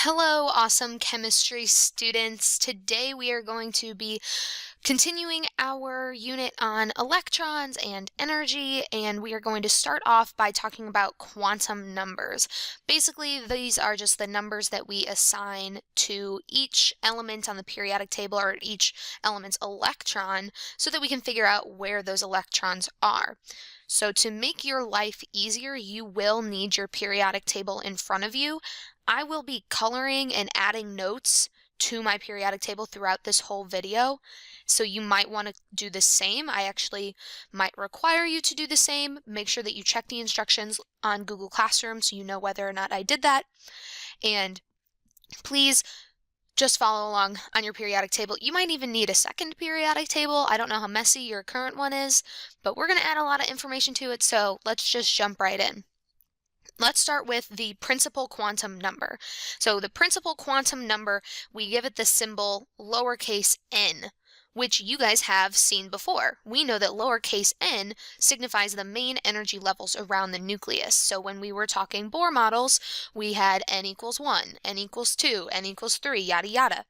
Hello, awesome chemistry students. Today we are going to be continuing our unit on electrons and energy, and we are going to start off by talking about quantum numbers. Basically, these are just the numbers that we assign to each element on the periodic table or each element's electron so that we can figure out where those electrons are. So to make your life easier, you will need your periodic table in front of you. I will be coloring and adding notes to my periodic table throughout this whole video, so you might want to do the same. I actually might require you to do the same. Make sure that you check the instructions on Google Classroom so you know whether or not I did that. And please just follow along on your periodic table. You might even need a second periodic table. I don't know how messy your current one is, but we're going to add a lot of information to it, so let's just jump right in. Let's start with the principal quantum number. So the principal quantum number, we give it the symbol lowercase n, which you guys have seen before. We know that lowercase n signifies the main energy levels around the nucleus. So when we were talking Bohr models, we had n equals 1, n equals 2, n equals 3, yada yada.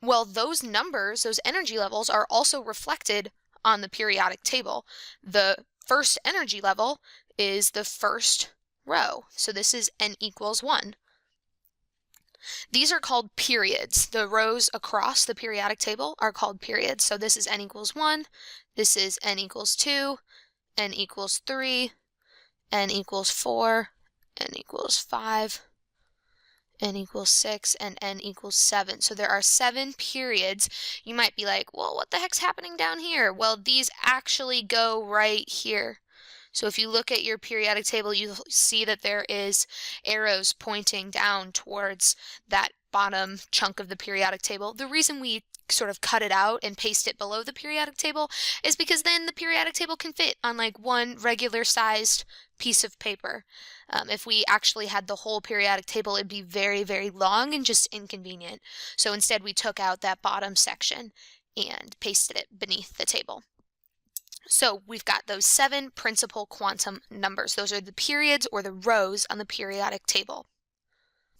Well, those numbers, those energy levels, are also reflected on the periodic table. The first energy level is the first row. So this is n equals 1. These are called periods. The rows across the periodic table are called periods. So this is n equals 1, this is n equals 2, n equals 3, n equals 4, n equals 5, n equals 6, and n equals 7. So there are 7 periods. You might be like, well, what the heck's happening down here? Well, these actually go right here. So if you look at your periodic table, you'll see that there is arrows pointing down towards that bottom chunk of the periodic table. The reason we sort of cut it out and paste it below the periodic table is because then the periodic table can fit on like one regular sized piece of paper. If we actually had the whole periodic table, it'd be very, very long and just inconvenient. So instead we took out that bottom section and pasted it beneath the table. So we've got those 7 principal quantum numbers. Those are the periods or the rows on the periodic table.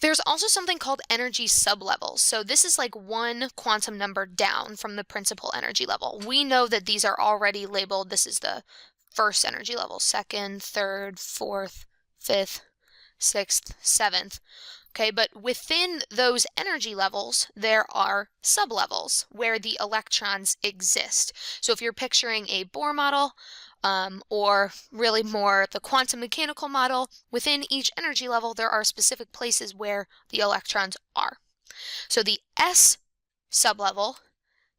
There's also something called energy sublevels. So this is like one quantum number down from the principal energy level. We know that these are already labeled. This is the first energy level, second, third, fourth, fifth, sixth, seventh. Okay, but within those energy levels, there are sublevels where the electrons exist. So if you're picturing a Bohr model, or really more the quantum mechanical model, within each energy level, there are specific places where the electrons are. So the S sublevel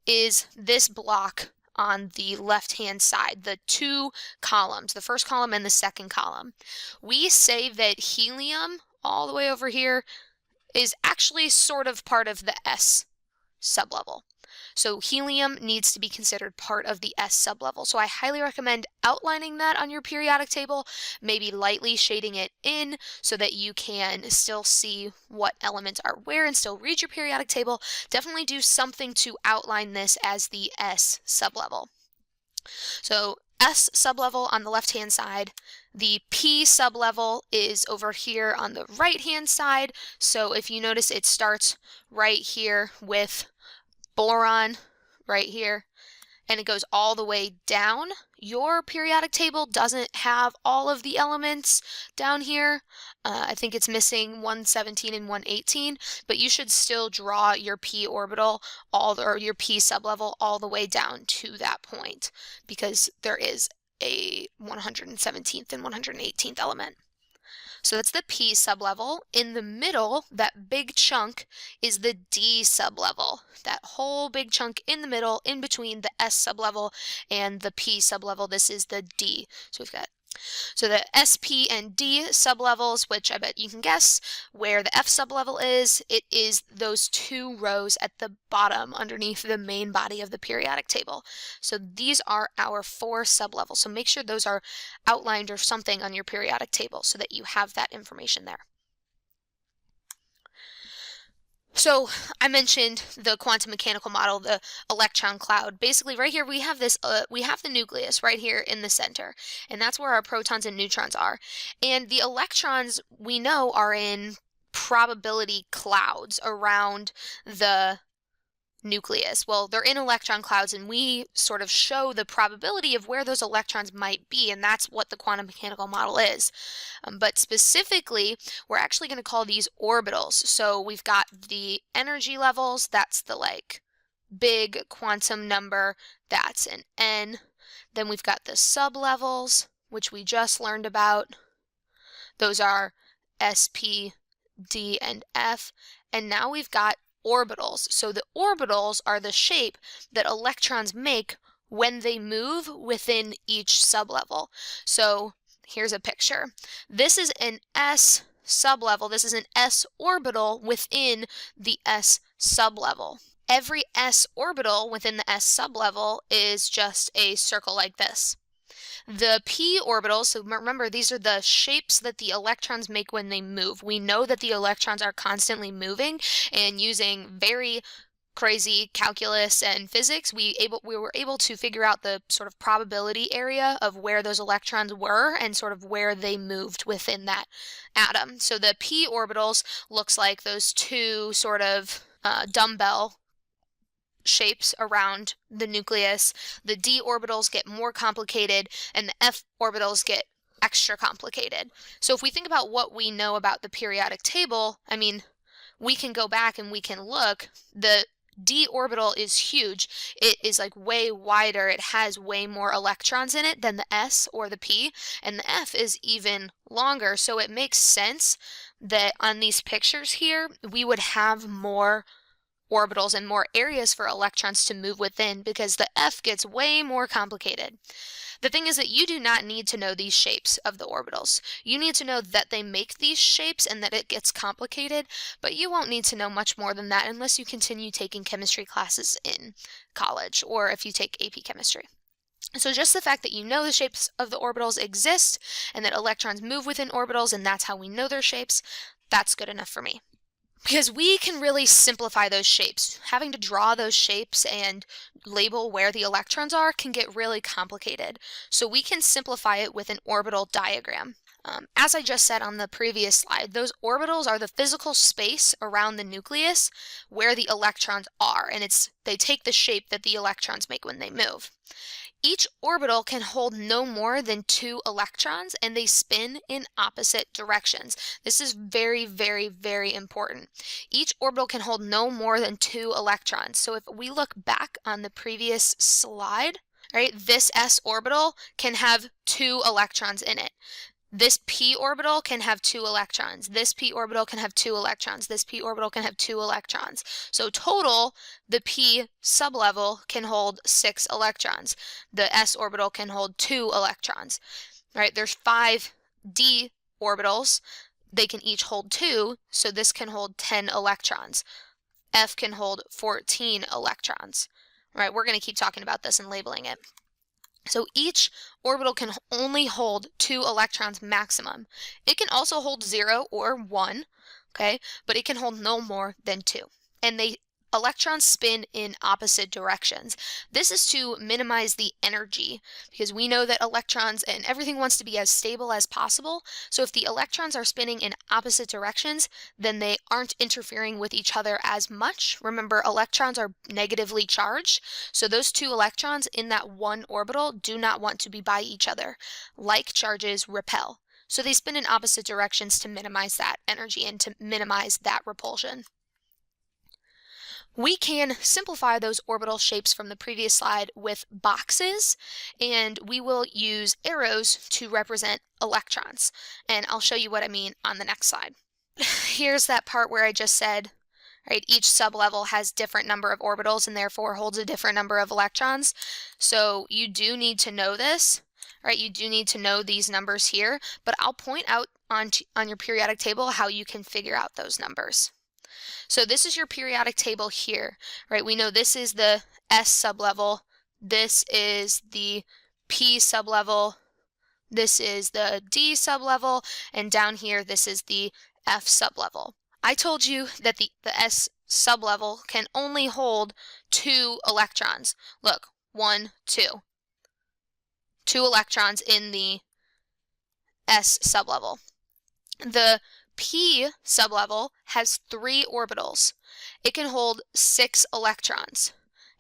is this block on the left-hand side, the 2 columns, the first column and the second column. We say that helium all the way over here is actually sort of part of the S sublevel. So helium needs to be considered part of the S sublevel. So I highly recommend outlining that on your periodic table, maybe lightly shading it in so that you can still see what elements are where and still read your periodic table. Definitely do something to outline this as the S sublevel. So S sublevel on the left-hand side. The P sublevel is over here on the right-hand side. So if you notice, it starts right here with boron right here, and it goes all the way down. Your periodic table doesn't have all of the elements down here. I think it's missing 117 and 118, but you should still draw your p orbital or your p sublevel all the way down to that point, because there is a 117th and 118th element. So that's the P sublevel. In the middle, that big chunk is the D sublevel. That whole big chunk in the middle, in between the S sublevel and the P sublevel, this is the D. So we've got the SP and D sublevels, which I bet you can guess where the F sublevel is. It is those 2 rows at the bottom underneath the main body of the periodic table. So these are our 4 sublevels. So make sure those are outlined or something on your periodic table so that you have that information there. So I mentioned the quantum mechanical model, the electron cloud. Basically right here we have this, we have the nucleus right here in the center, and that's where our protons and neutrons are. And the electrons we know are in probability clouds around the nucleus. Well, they're in electron clouds, and we sort of show the probability of where those electrons might be, and that's what the quantum mechanical model is. But specifically, we're actually going to call these orbitals. So we've got the energy levels, that's the like big quantum number, that's an N. Then we've got the sublevels, which we just learned about. Those are SP, D, and F. And now we've got orbitals. So the orbitals are the shape that electrons make when they move within each sublevel. So here's a picture. This is an S sublevel. This is an S orbital within the S sublevel. Every S orbital within the S sublevel is just a circle like this. The p orbitals, so remember, these are the shapes that the electrons make when they move. We know that the electrons are constantly moving, and using very crazy calculus and physics, we were able to figure out the sort of probability area of where those electrons were and sort of where they moved within that atom. So the p orbitals looks like those two sort of dumbbell shapes around the nucleus. The d orbitals get more complicated, and the f orbitals get extra complicated. So if we think about what we know about the periodic table, I mean, we can go back and we can look. The d orbital is huge. It is like way wider. It has way more electrons in it than the s or the p, and the f is even longer. So it makes sense that on these pictures here, we would have more orbitals and more areas for electrons to move within, because the F gets way more complicated. The thing is that you do not need to know these shapes of the orbitals. You need to know that they make these shapes and that it gets complicated, but you won't need to know much more than that unless you continue taking chemistry classes in college or if you take AP chemistry. So just the fact that you know the shapes of the orbitals exist and that electrons move within orbitals and that's how we know their shapes, that's good enough for me. Because we can really simplify those shapes. Having to draw those shapes and label where the electrons are can get really complicated. So we can simplify it with an orbital diagram. As I just said on the previous slide, those orbitals are the physical space around the nucleus where the electrons are, and they take the shape that the electrons make when they move. Each orbital can hold no more than 2 electrons, and they spin in opposite directions. This is very, very, very important. Each orbital can hold no more than 2 electrons. So if we look back on the previous slide, right, this s orbital can have 2 electrons in it. This p orbital can have 2 electrons. This p orbital can have 2 electrons. This p orbital can have 2 electrons. So total, the p sublevel can hold 6 electrons. The s orbital can hold 2 electrons. Right? There's 5 d orbitals. They can each hold 2, so this can hold 10 electrons. F can hold 14 electrons. Right? We're going to keep talking about this and labeling it. So each orbital can only hold 2 electrons maximum. It can also hold 0 or 1, okay, but it can hold no more than 2. And electrons spin in opposite directions. This is to minimize the energy, because we know that electrons and everything wants to be as stable as possible. So if the electrons are spinning in opposite directions, then they aren't interfering with each other as much. Remember, electrons are negatively charged, so those 2 electrons in that one orbital do not want to be by each other. Like charges repel. So they spin in opposite directions to minimize that energy and to minimize that repulsion. We can simplify those orbital shapes from the previous slide with boxes, and we will use arrows to represent electrons. And I'll show you what I mean on the next slide. Here's that part where I just said, right, each sublevel has different number of orbitals and therefore holds a different number of electrons. So you do need to know this, right? You do need to know these numbers here, but I'll point out on your periodic table how you can figure out those numbers. So this is your periodic table here, right? We know this is the S sublevel, this is the P sublevel, this is the D sublevel, and down here this is the F sublevel. I told you that the S sublevel can only hold 2 electrons. Look, 1, 2. 2 electrons in the S sublevel. The p sublevel has 3 orbitals. It can hold 6 electrons.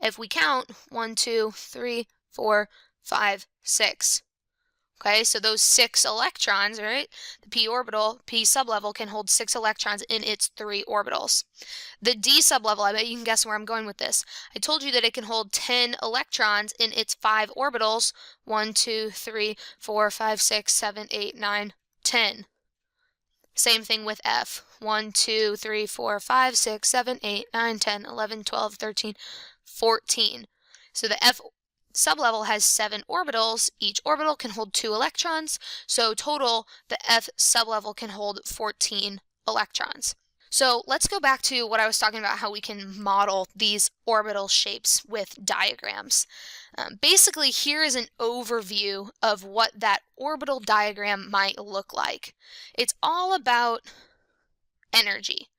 If we count 1, 2, 3, 4, 5, 6. Okay, so those 6 electrons, right? The p orbital, p sublevel can hold 6 electrons in its 3 orbitals. The d sublevel, I bet you can guess where I'm going with this. I told you that it can hold 10 electrons in its 5 orbitals. 1, 2, 3, 4, 5, 6, 7, 8, 9, 10. Same thing with F. 1, 2, 3, 4, 5, 6, 7, 8, 9, 10, 11, 12, 13, 14. So the F sublevel has 7 orbitals. Each orbital can hold 2 electrons. So total, the F sublevel can hold 14 electrons. So let's go back to what I was talking about, how we can model these orbital shapes with diagrams. Basically, here is an overview of what that orbital diagram might look like. It's all about energy.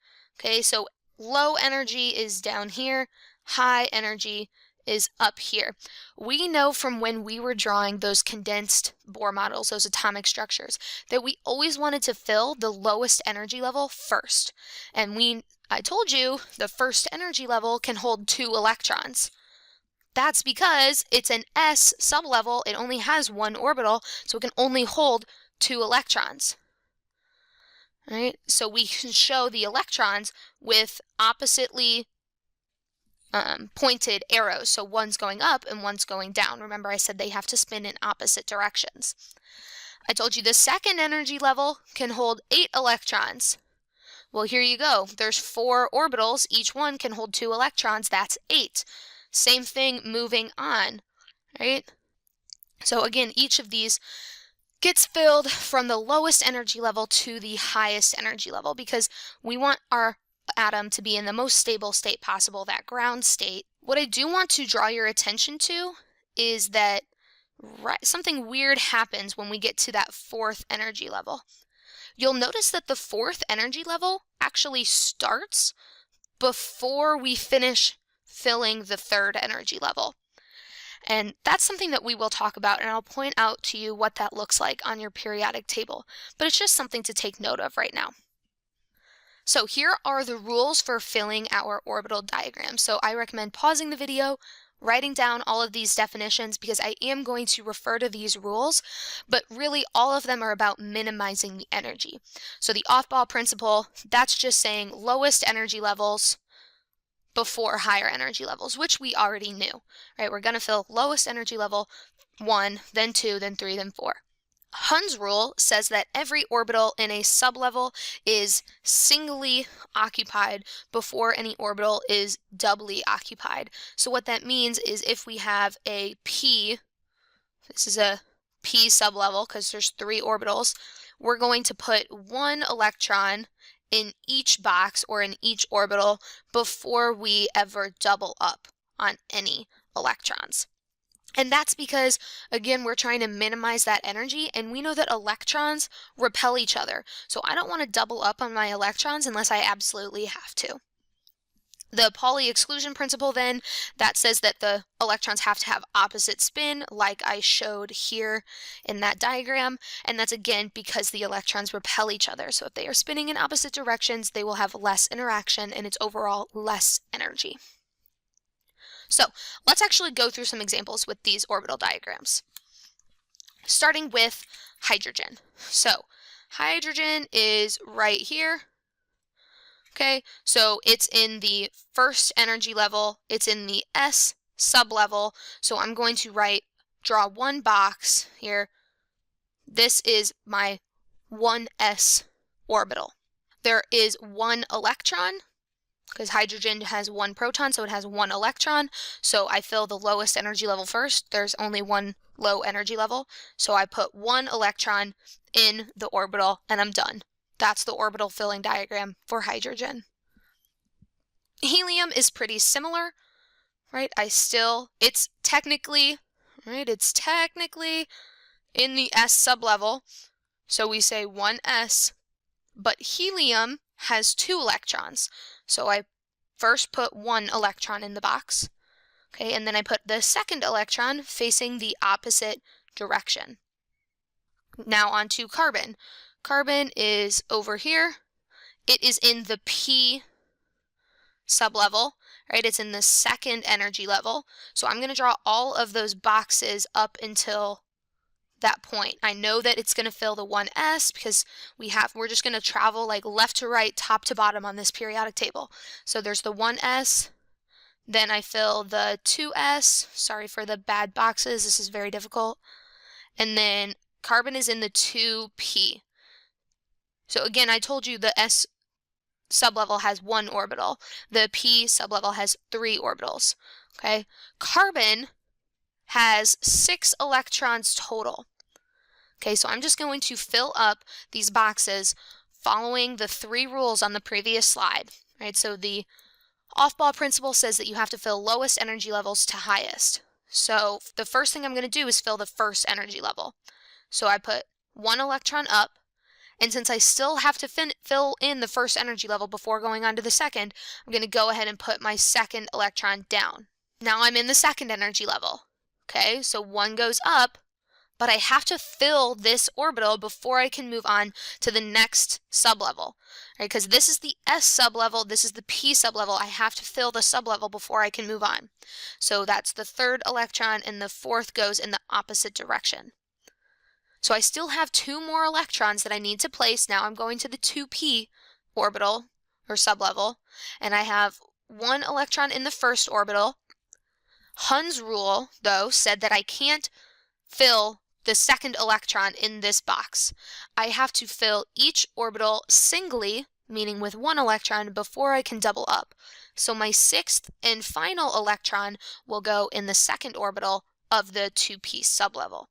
Okay, so low energy is down here, high energy is up here. We know from when we were drawing those condensed Bohr models, those atomic structures, that we always wanted to fill the lowest energy level first. And I told you the first energy level can hold 2 electrons. That's because it's an s sublevel. It only has 1 orbital, so it can only hold 2 electrons. Right? So we can show the electrons with oppositely pointed arrows. So one's going up and one's going down. Remember, I said they have to spin in opposite directions. I told you the second energy level can hold 8 electrons. Well, here you go. There's 4 orbitals. Each one can hold 2 electrons. That's 8. Same thing moving on, right? So again, each of these gets filled from the lowest energy level to the highest energy level because we want our atom to be in the most stable state possible, that ground state. What I do want to draw your attention to is that something weird happens when we get to that 4th energy level. You'll notice that the 4th energy level actually starts before we finish filling the 3rd energy level. And that's something that we will talk about, and I'll point out to you what that looks like on your periodic table. But it's just something to take note of right now. So here are the rules for filling our orbital diagram. So I recommend pausing the video, writing down all of these definitions because I am going to refer to these rules, but really all of them are about minimizing the energy. So the off-ball principle, that's just saying lowest energy levels before higher energy levels, which we already knew, right? We're going to fill lowest energy level 1, then 2, then 3, then 4. Hund's rule says that every orbital in a sublevel is singly occupied before any orbital is doubly occupied. So what that means is if we have a p, this is a p sublevel because there's 3 orbitals, we're going to put 1 electron in each box or in each orbital before we ever double up on any electrons. And that's because, again, we're trying to minimize that energy, and we know that electrons repel each other. So I don't want to double up on my electrons unless I absolutely have to. The Pauli exclusion principle then, that says that the electrons have to have opposite spin, like I showed here in that diagram, and that's again because the electrons repel each other. So if they are spinning in opposite directions, they will have less interaction and it's overall less energy. So let's actually go through some examples with these orbital diagrams. Starting with hydrogen. So hydrogen is right here. Okay, so it's in the 1st energy level, it's in the S sublevel, so I'm going to draw 1 box here. This is my 1s orbital. There is 1 electron, because hydrogen has 1 proton, so it has 1 electron, so I fill the lowest energy level first. There's only 1 low energy level, so I put 1 electron in the orbital, and I'm done. That's the orbital filling diagram for hydrogen. Helium is pretty similar, right? It's technically in the S sublevel, so we say 1s, but helium has 2 electrons. So I first put 1 electron in the box, okay, and then I put the 2nd electron facing the opposite direction. Now on to carbon. Carbon is over here, it is in the P sublevel, right? It's in the second energy level. So I'm going to draw all of those boxes up until that point. I know that it's going to fill the 1s because we're just going to travel like left to right, top to bottom on this periodic table. So there's the 1s, then I fill the 2s. Sorry for the bad boxes. This is very difficult. And then carbon is in the 2p. So again, I told you the s sublevel has 1 orbital. The p sublevel has 3 orbitals. Okay? Carbon has 6 electrons total. Okay, so I'm just going to fill up these boxes following the 3 rules on the previous slide. Right? So the off-ball principle says that you have to fill lowest energy levels to highest. So the first thing I'm going to do is fill the first energy level. So I put 1 electron up, and since I still have to fill in the first energy level before going on to the second, I'm going to go ahead and put my second electron down. Now I'm in the second energy level. Okay, so 1 goes up, but I have to fill this orbital before I can move on to the next sublevel, right? Because this is the S sublevel, this is the P sublevel. I have to fill the sublevel before I can move on. So that's the third electron, and the fourth goes in the opposite direction. So I still have 2 more electrons that I need to place. Now I'm going to the 2p orbital, or sublevel, and I have 1 electron in the first orbital. Hund's rule, though, said that I can't fill the second electron in this box. I have to fill each orbital singly, meaning with 1 electron, before I can double up. So my 6th and final electron will go in the second orbital of the 2p sublevel.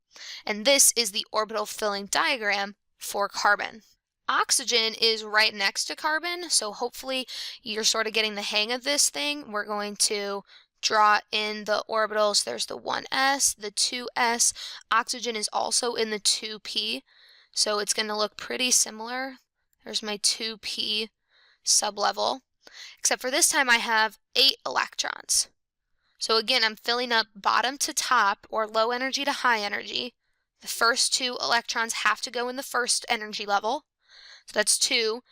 And this is the orbital filling diagram for carbon. Oxygen is right next to carbon, so hopefully you're sort of getting the hang of this thing. We're going to draw in the orbitals. There's the 1s, the 2s. Oxygen is also in the 2p, so it's going to look pretty similar. There's my 2p sublevel, except for this time I have 8 electrons. So again, I'm filling up bottom to top, or low energy to high energy. The first 2 electrons have to go in the first energy level, so that's 2.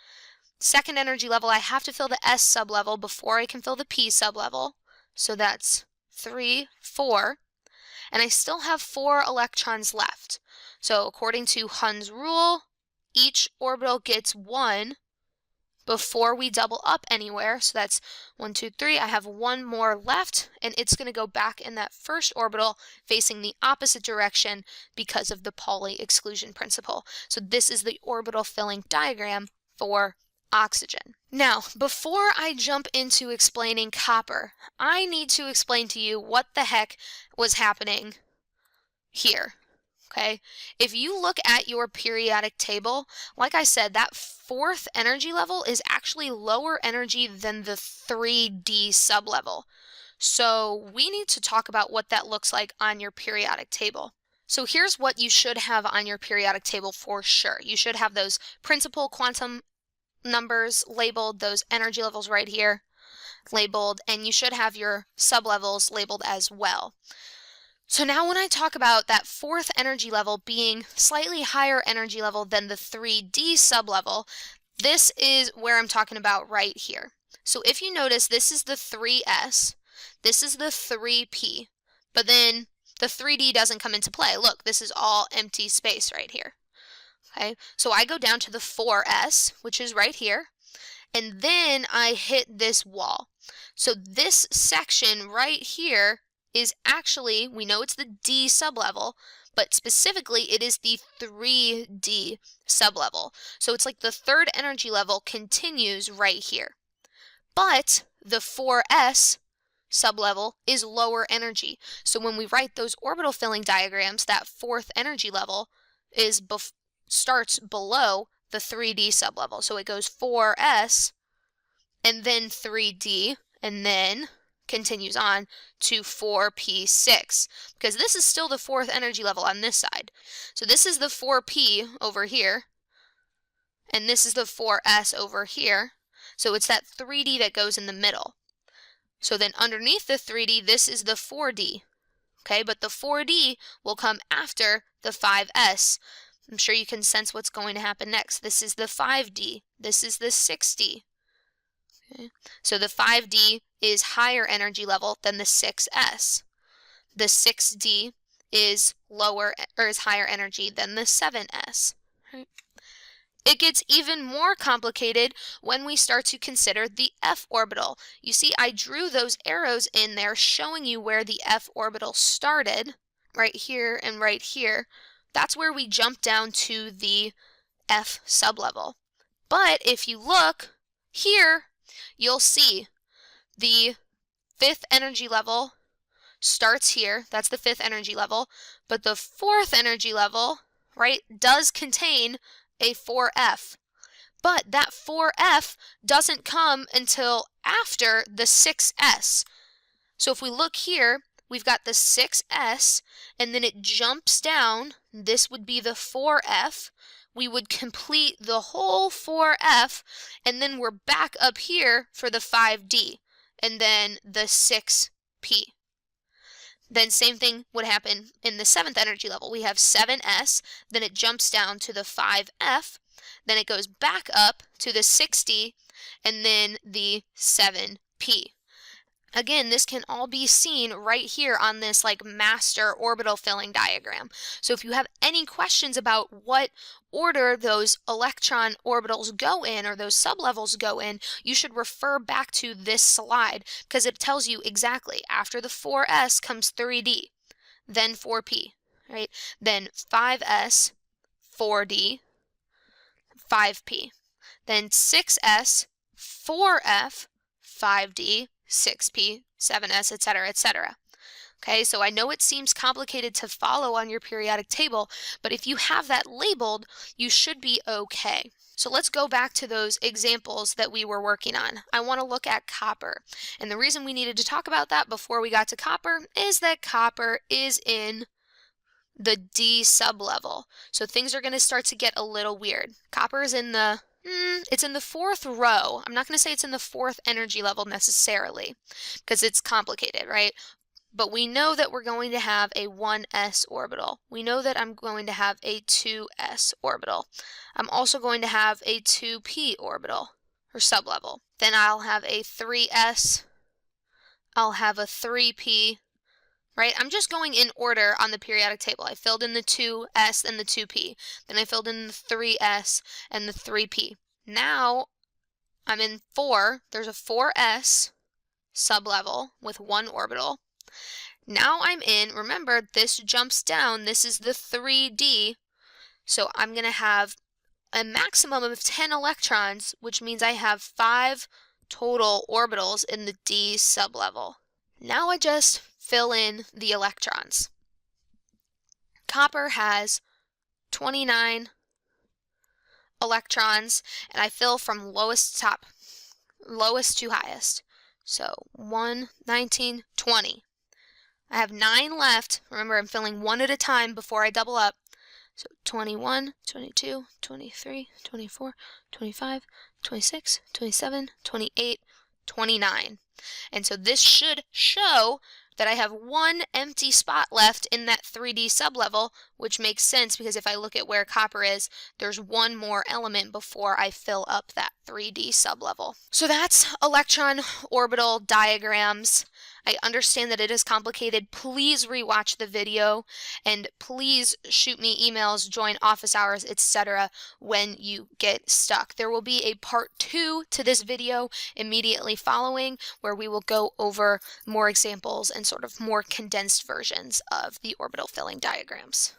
Second energy level, I have to fill the S sublevel before I can fill the P sublevel. So that's 3, 4, and I still have 4 electrons left. So according to Hund's rule, each orbital gets 1 before we double up anywhere. So that's 1, 2, 3. I have 1 more left, and it's going to go back in that first orbital facing the opposite direction because of the Pauli exclusion principle. So this is the orbital filling diagram for oxygen. Now, before I jump into explaining copper, I need to explain to you what the heck was happening here. Okay? If you look at your periodic table, like I said, that 4th energy level is actually lower energy than the 3D sublevel. So we need to talk about what that looks like on your periodic table. So here's what you should have on your periodic table for sure. You should have those principal quantum numbers labeled, those energy levels right here labeled, and you should have your sublevels labeled as well. So now when I talk about that 4th energy level being slightly higher energy level than the 3D sublevel, this is where I'm talking about right here. So if you notice, this is the 3S, this is the 3P, but then the 3D doesn't come into play. Look, this is all empty space right here. Okay, so I go down to the 4S, which is right here, and then I hit this wall. So this section right here is actually, we know it's the D sublevel, but specifically it is the 3D sublevel. So it's like the 3rd energy level continues right here. But the 4S sublevel is lower energy. So when we write those orbital filling diagrams, that 4th energy level is starts below the 3D sublevel. So it goes 4S, and then 3D, and then continues on to 4P6, because this is still the 4th energy level on this side. So this is the 4P over here, and this is the 4S over here. So it's that 3D that goes in the middle. So then underneath the 3D, this is the 4D. Okay, but the 4D will come after the 5S. I'm sure you can sense what's going to happen next. This is the 5D This is the 6d. Okay. So the 5d is higher energy level than the 6s. The 6d is lower or is higher energy than the 7s. Right? It gets even more complicated when we start to consider the f orbital. You see, I drew those arrows in there showing you where the f orbital started, right here and right here. That's where we jump down to the f sublevel. But if you look here, you'll see the 5th energy level starts here. That's the 5th energy level. But the 4th energy level, right, does contain a 4f. But that 4f doesn't come until after the 6s. So if we look here, we've got the 6s, and then it jumps down. This would be the 4f. We would complete the whole 4f, and then we're back up here for the 5d, and then the 6p. Then same thing would happen in the 7th energy level. We have 7s, then it jumps down to the 5f, then it goes back up to the 6d, and then the 7p. Again, this can all be seen right here on this like master orbital filling diagram. So if you have any questions about what order those electron orbitals go in or those sublevels go in, you should refer back to this slide because it tells you exactly. After the 4s comes 3d, then 4p, right? Then 5s, 4d, 5p. Then 6s, 4f, 5d, 6p, 7s, etc., etc. Okay, so I know it seems complicated to follow on your periodic table, but if you have that labeled, you should be okay. So let's go back to those examples that we were working on. I want to look at copper. And the reason we needed to talk about that before we got to copper is that copper is in the D sublevel. So things are going to start to get a little weird. Copper is in the it's in the 4th row. I'm not going to say it's in the 4th energy level necessarily because it's complicated, right? But we know that we're going to have a 1s orbital. We know that I'm going to have a 2s orbital. I'm also going to have a 2p orbital or sublevel. Then I'll have a 3s. I'll have a 3p. Right? I'm just going in order on the periodic table. I filled in the 2s and the 2p. Then I filled in the 3s and the 3p. Now I'm in 4. There's a 4s sublevel with 1 orbital. Now I'm in, remember, this jumps down. This is the 3d. So I'm going to have a maximum of 10 electrons, which means I have 5 total orbitals in the d sublevel. Now I just fill in the electrons. Copper has 29 electrons, and I fill from lowest to top, lowest to highest. So 1, 19, 20. I have 9 left. Remember, I'm filling one at a time before I double up. So 21, 22, 23, 24, 25, 26, 27, 28, 29. And so this should show that I have 1 empty spot left in that 3D sublevel, which makes sense because if I look at where copper is, there's 1 more element before I fill up that 3D sublevel. So that's electron orbital diagrams. I understand that it is complicated. Please rewatch the video and please shoot me emails, join office hours, etc. when you get stuck. There will be a part 2 to this video immediately following where we will go over more examples and sort of more condensed versions of the orbital filling diagrams.